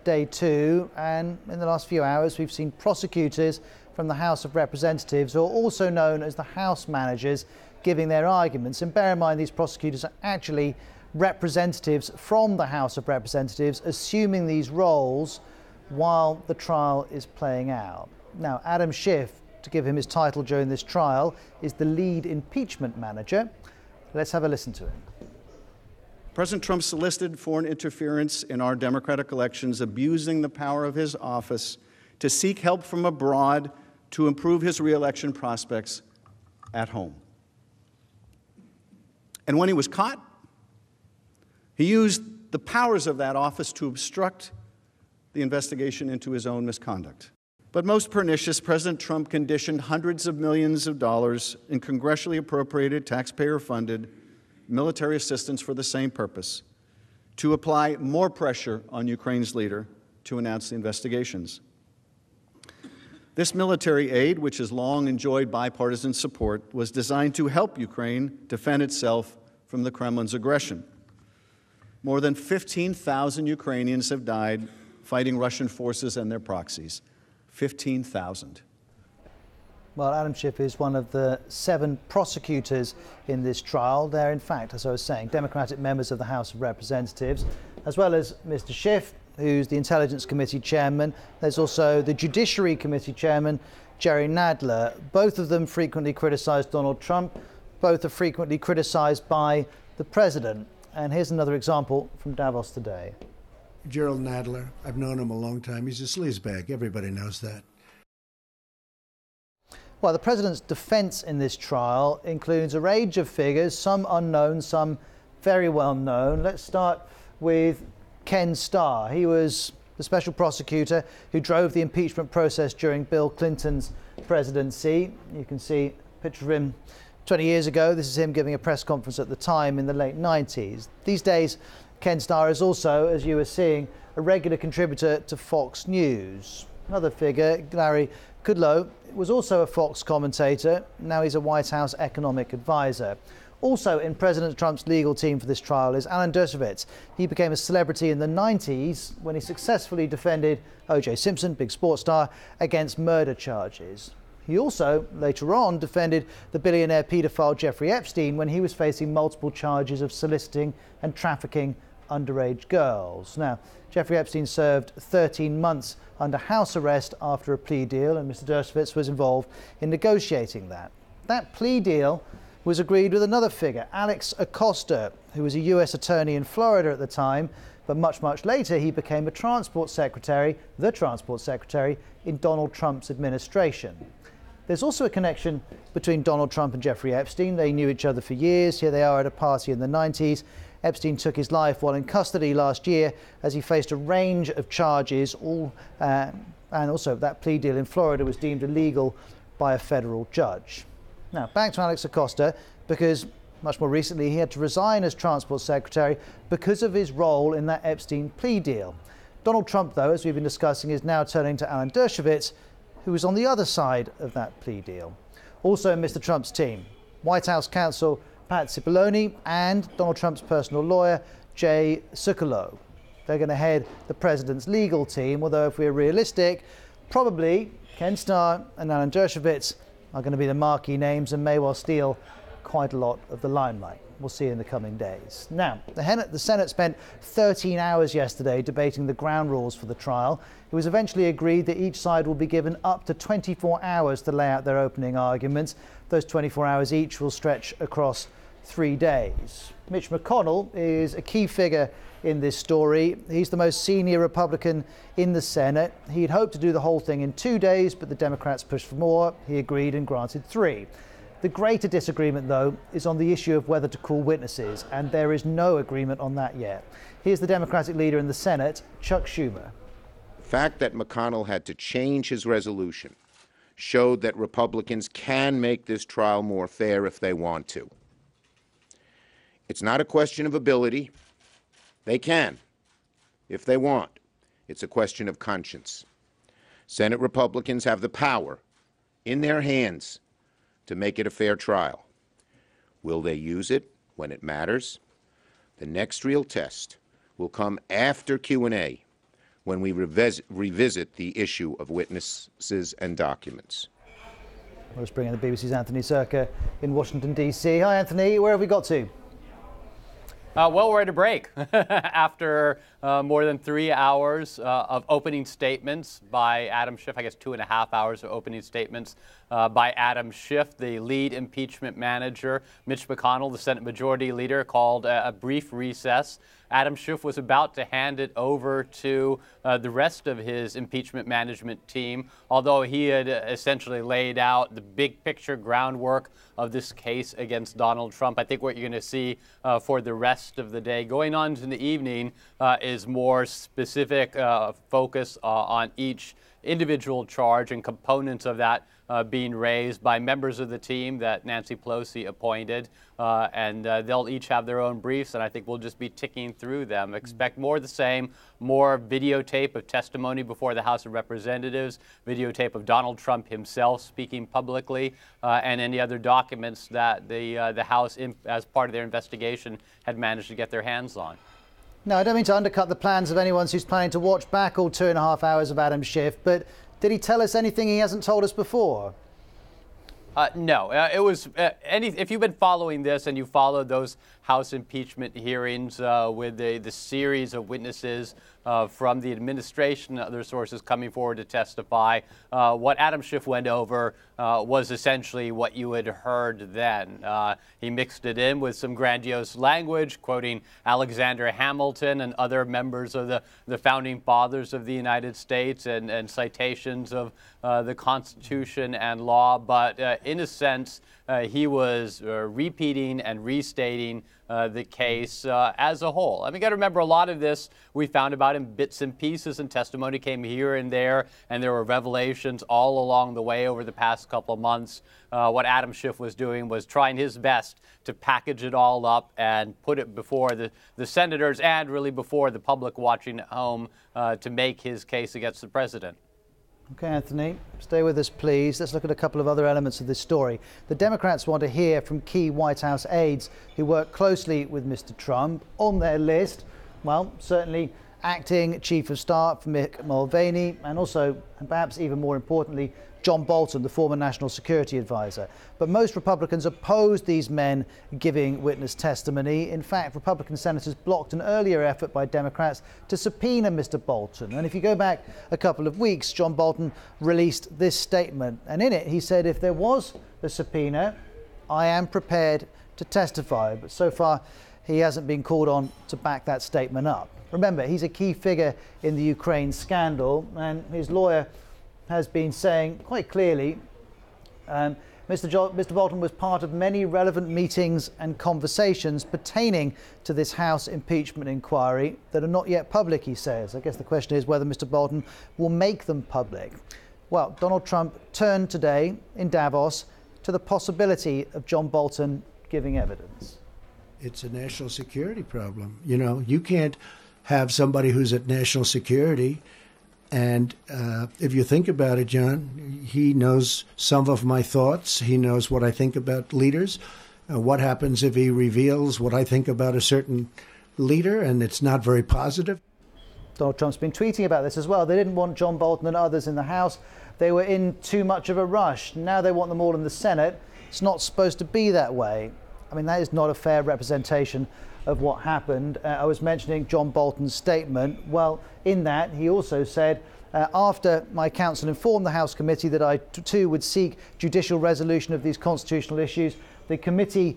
Day two, and in the last few hours we've seen prosecutors from the House of Representatives, or also known as the House managers, giving their arguments. And bear in mind, these prosecutors are actually representatives from the House of Representatives assuming these roles while the trial is playing out. Now, Adam Schiff, to give him his title during this trial, is the lead impeachment manager. Let's have a listen to him. President Trump solicited foreign interference in our democratic elections, abusing the power of his office to seek help from abroad to improve his re-election prospects at home. And when he was caught, he used the powers of that office to obstruct the investigation into his own misconduct. But most pernicious, President Trump conditioned hundreds of millions of dollars in congressionally appropriated, taxpayer-funded military assistance for the same purpose, to apply more pressure on Ukraine's leader to announce the investigations. This military aid, which has long enjoyed bipartisan support, was designed to help Ukraine defend itself from the Kremlin's aggression. More than 15,000 Ukrainians have died fighting Russian forces and their proxies. 15,000. Well, Adam Schiff is one of the 7 prosecutors in this trial. They're, in fact, as I was saying, Democratic members of the House of Representatives, as well as Mr. Schiff, who's the Intelligence Committee chairman. There's also the Judiciary Committee chairman, Jerry Nadler. Both of them frequently criticized Donald Trump. Both are frequently criticized by the president. And here's another example from Davos today. Gerald Nadler, I've known him a long time. He's a sleazebag. Everybody knows that. Well, the president's defense in this trial includes a range of figures, some unknown, some very well known. Let's start with Ken Starr. He was the special prosecutor who drove the impeachment process during Bill Clinton's presidency. You can see a picture of him 20 years ago. This is him giving a press conference at the time in the late 90s. These days, Ken Starr is also, as you were seeing, a regular contributor to Fox News. Another figure, Larry Kudlow, was also a Fox commentator. Now he's a White House economic advisor. Also in President Trump's legal team for this trial is Alan Dershowitz. He became a celebrity in the 90s when he successfully defended O.J. Simpson, big sports star, against murder charges. He also, later on, defended the billionaire paedophile Jeffrey Epstein when he was facing multiple charges of soliciting and trafficking underage girls. Now, Jeffrey Epstein served 13 months under house arrest after a plea deal, and Mr. Dershowitz was involved in negotiating that. That plea deal was agreed with another figure, Alex Acosta, who was a US attorney in Florida at the time, but much later he became the transport secretary in Donald Trump's administration. There's also a connection between Donald Trump and Jeffrey Epstein. They knew each other for years. Here they are at a party in the 90s. Epstein took his life while in custody last year as he faced a range of charges, and also that plea deal in Florida was deemed illegal by a federal judge. Now, back to Alex Acosta, because much more recently he had to resign as transport secretary because of his role in that Epstein plea deal. Donald Trump, though, as we've been discussing, is now turning to Alan Dershowitz, who was on the other side of that plea deal. Also in Mr. Trump's team, White House counsel Pat Cipollone and Donald Trump's personal lawyer, Jay Sekulow. They're going to head the president's legal team, although if we're realistic, probably Ken Starr and Alan Dershowitz are going to be the marquee names and may well steal quite a lot of the limelight. We'll see in the coming days. Now, the Senate spent 13 hours yesterday debating the ground rules for the trial. It was eventually agreed that each side will be given up to 24 hours to lay out their opening arguments. Those 24 hours each will stretch across 3 days. Mitch McConnell is a key figure in this story. He's the most senior Republican in the Senate. He'd hoped to do the whole thing in 2 days, but the Democrats pushed for more. He agreed and granted 3. The greater disagreement, though, is on the issue of whether to call witnesses, and there is no agreement on that yet. Here's the Democratic leader in the Senate, Chuck Schumer. The fact that McConnell had to change his resolution showed that Republicans can make this trial more fair if they want to. It's not a question of ability. They can, if they want. It's a question of conscience. Senate Republicans have the power in their hands to make it a fair trial. Will they use it when it matters? The next real test will come after Q&A, when we revisit the issue of witnesses and documents. Let's bring in the BBC's Anthony Circa in Washington, D.C. Hi, Anthony. Where have we got to? Well, we're at a break after more than 3 hours of opening statements by Adam Schiff. I guess 2.5 hours of opening statements by Adam Schiff, the lead impeachment manager. Mitch McConnell, the Senate Majority Leader, called a brief recess. Adam Schiff was about to hand it over to the rest of his impeachment management team, although he had essentially laid out the big picture groundwork of this case against Donald Trump. I think what you're going to see for the rest of the day going on in the evening is more specific focus on each individual charge and components of that being raised by members of the team that Nancy Pelosi appointed, and they'll each have their own briefs, and I think we'll just be ticking through them. Expect more of the same, more videotape of testimony before the House of Representatives, videotape of Donald Trump himself speaking publicly, and any other documents that the House, as part of their investigation, had managed to get their hands on. No, I don't mean to undercut the plans of anyone who's planning to watch back all 2.5 hours of Adam Schiff, but did he tell us anything he hasn't told us before? No, it was if you've been following this and you followed those House impeachment hearings with the series of witnesses from the administration and other sources coming forward to testify, what Adam Schiff went over was essentially what you had heard then. He mixed it in with some grandiose language, quoting Alexander Hamilton and other members of the founding fathers of the United States, and citations of the Constitution and law. But in a sense, he was repeating and restating the case as a whole. I mean, you got to remember, a lot of this we found about in bits and pieces, and testimony came here and there, and there were revelations all along the way over the past couple of months. What Adam Schiff was doing was trying his best to package it all up and put it before the senators and really before the public watching at home to make his case against the president. Okay, Anthony, stay with us, please. Let's look at a couple of other elements of this story. The Democrats want to hear from key White House aides who work closely with Mr. Trump. On their list, well, certainly acting Chief of Staff Mick Mulvaney, and also, and perhaps even more importantly, John Bolton, the former National Security Advisor. But most Republicans opposed these men giving witness testimony. In fact, Republican senators blocked an earlier effort by Democrats to subpoena Mr. Bolton. And if you go back a couple of weeks, John Bolton released this statement. And in it, he said, if there was a subpoena, I am prepared to testify. But so far, he hasn't been called on to back that statement up. Remember, he's a key figure in the Ukraine scandal, and his lawyer has been saying quite clearly Mr. Bolton was part of many relevant meetings and conversations pertaining to this House impeachment inquiry that are not yet public, he says. I guess the question is whether Mr. Bolton will make them public. Well, Donald Trump turned today in Davos to the possibility of John Bolton giving evidence. It's a national security problem. You know, you can't have somebody who's at national security. And if you think about it, John, he knows some of my thoughts. He knows what I think about leaders. What happens if he reveals what I think about a certain leader and it's not very positive? Donald Trump's been tweeting about this as well. They didn't want John Bolton and others in the House. They were in too much of a rush. Now they want them all in the Senate. It's not supposed to be that way. I mean, that is not a fair representation of what happened. I was mentioning John Bolton's statement. Well, in that, he also said, after my counsel informed the House committee that I too would seek judicial resolution of these constitutional issues, the committee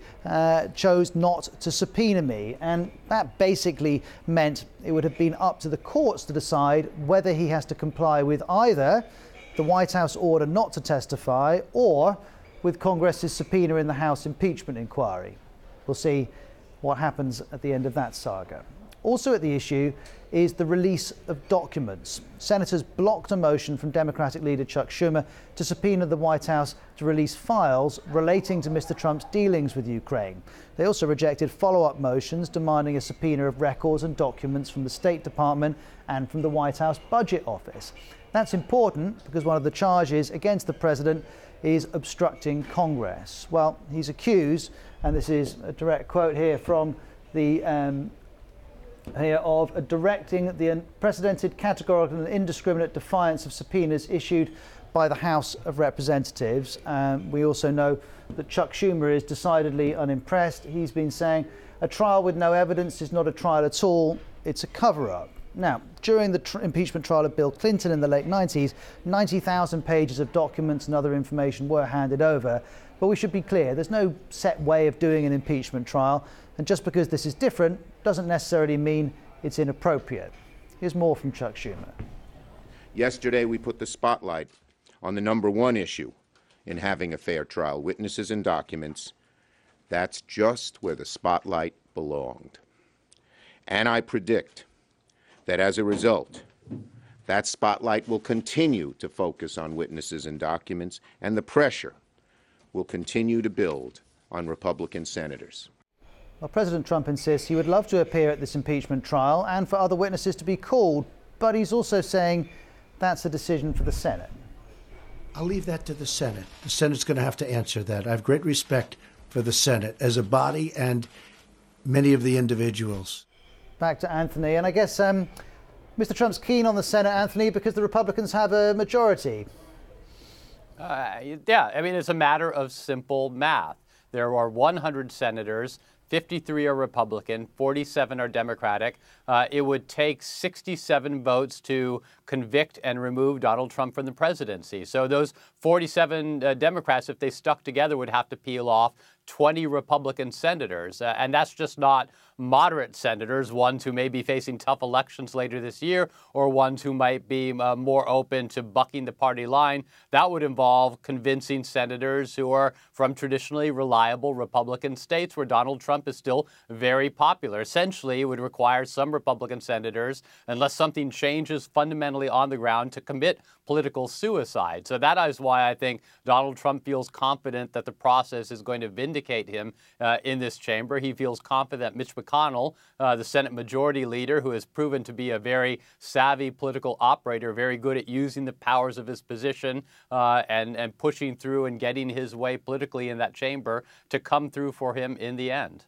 chose not to subpoena me. And that basically meant it would have been up to the courts to decide whether he has to comply with either the White House order not to testify or with Congress's subpoena in the House impeachment inquiry. We'll see what happens at the end of that saga. Also at the issue is the release of documents. Senators blocked a motion from Democratic leader Chuck Schumer to subpoena the White House to release files relating to Mr. Trump's dealings with Ukraine. They also rejected follow-up motions demanding a subpoena of records and documents from the State Department and from the White House Budget Office. That's important because one of the charges against the president is obstructing Congress. Well, he's accused, and this is a direct quote here from the here of directing the unprecedented, categorical and indiscriminate defiance of subpoenas issued by the House of Representatives. We also know that Chuck Schumer is decidedly unimpressed. He's been saying a trial with no evidence is not a trial at all, it's a cover-up. Now, during the impeachment trial of Bill Clinton in the late 90s, 90,000 pages of documents and other information were handed over. But we should be clear, there's no set way of doing an impeachment trial, and just because this is different doesn't necessarily mean it's inappropriate. Here's more from Chuck Schumer. Yesterday, we put the spotlight on the number one issue in having a fair trial, witnesses and documents. That's just where the spotlight belonged. And I predict that as a result, that spotlight will continue to focus on witnesses and documents, and the pressure will continue to build on Republican senators. Well, President Trump insists he would love to appear at this impeachment trial and for other witnesses to be called, but he's also saying that's a decision for the Senate. I'll leave that to the Senate. The Senate's going to have to answer that. I have great respect for the Senate as a body and many of the individuals. Back to Anthony, and I guess Mr. Trump's keen on the Senate, Anthony, because the Republicans have a majority. Yeah, I mean, it's a matter of simple math. There are 100 senators, 53 are Republican, 47 are Democratic. It would take 67 votes to convict and remove Donald Trump from the presidency. So those 47 Democrats, if they stuck together, would have to peel off 20 Republican senators. And that's just not moderate senators, ones who may be facing tough elections later this year, or ones who might be more open to bucking the party line. That would involve convincing senators who are from traditionally reliable Republican states where Donald Trump is still very popular. Essentially, it would require some Republican senators, unless something changes fundamentally on the ground, to commit political suicide. So that is why I think Donald Trump feels confident that the process is going to vindicate him in this chamber. He feels confident that Mitch McConnell, the Senate Majority Leader, who has proven to be a very savvy political operator, very good at using the powers of his position and pushing through and getting his way politically in that chamber, to come through for him in the end.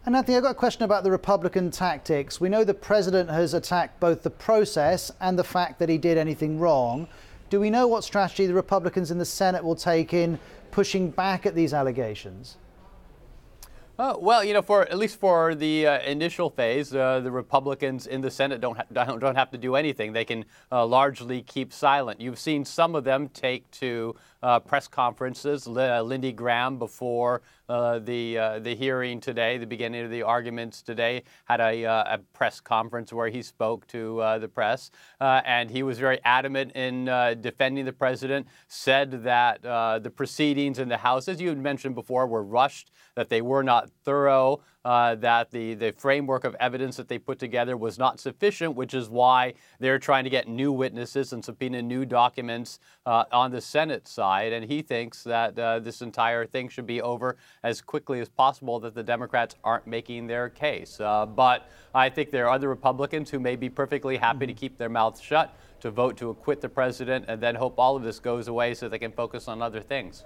And Anthony, I've got a question about the Republican tactics. We know the president has attacked both the process and the fact that he did anything wrong. Do we know what strategy the Republicans in the Senate will take in pushing back at these allegations? Well, you know, at least for the initial phase, the Republicans in the Senate don't have to do anything. They can largely keep silent. You've seen some of them take to press conferences. Lindsey Graham, before the hearing today, the beginning of the arguments today, had a press conference where he spoke to the press, and he was very adamant in defending the president. Said that the proceedings in the House, as you had mentioned before, were rushed, that they were not thorough, that the framework of evidence that they put together was not sufficient, which is why they're trying to get new witnesses and subpoena new documents on the Senate side. And he thinks that this entire thing should be over as quickly as possible, that the Democrats aren't making their case. But I think there are other Republicans who may be perfectly happy to keep their mouths shut, to vote to acquit the president, and then hope all of this goes away so they can focus on other things.